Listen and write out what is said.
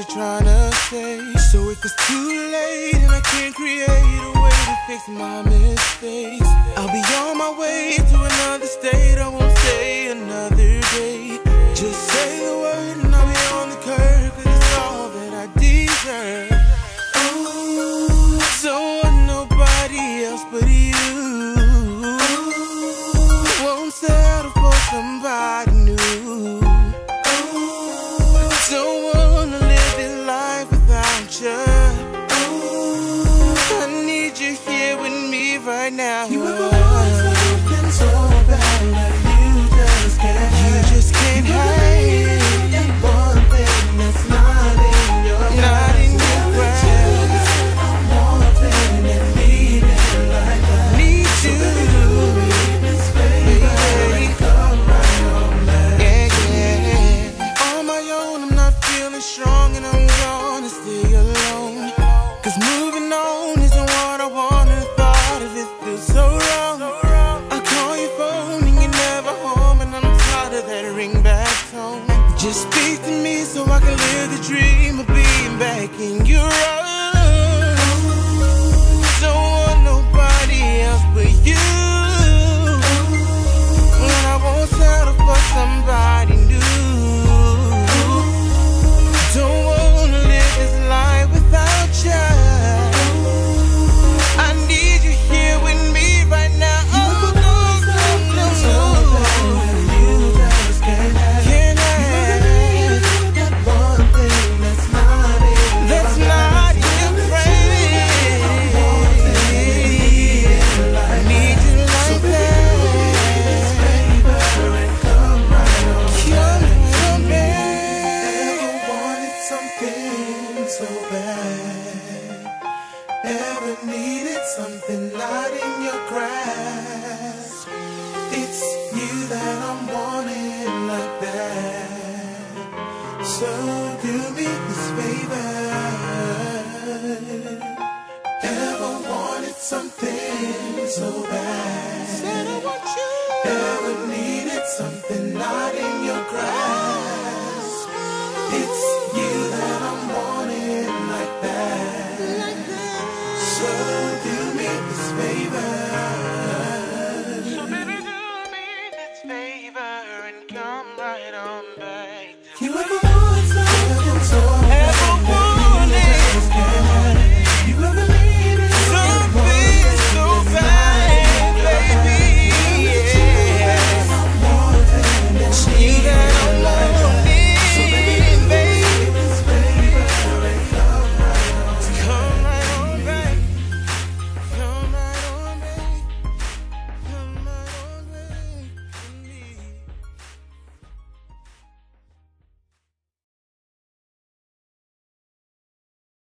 you're trying to say. So if it's too late and I can't create a way to fix my mistakes, I'll be on my way to another state. I won't say another day. Just say the word and I'll be on the curb, 'cause it's all that I deserve. Ooh, don't want nobody else but you. Won't settle for somebody new. Don't wanna live this life without you. I need you here with me right now. You ever want something so bad that you just can't have? You just can't hide. That one thing that's not in your Not in your grasp. I'm wanting and needing like that. Need you. Do me this favor and come right on back. Yeah, yeah. On my own, I'm not feeling strong and I'm gonna stay alone. 'Cause moving on isn't what I want, and the thought of it feels so wrong. I call your phone and you're never home, and I'm tired of that ringback tone. Just speak to me so I can live the dream of being back in your arms. Don't want nobody else but you. And I won't settle for somebody new. Don't wanna live this life without you. I need you here with me right now. Oh, no, no, no, You just can't have. can't have. That one thing that's not in your That's not your friend. I need you like that. favor and come right on. Come on, babe. Ever wanted something so bad? Ever needed something not in your grasp? It's you that I'm wanting like that. So do me this favor. Ever wanted something so bad? Said I want you. Ever needed something not in your grasp? It's you that I'm wanting like that. So do me this favor. So baby, do me this favor and come right on back to You me. ever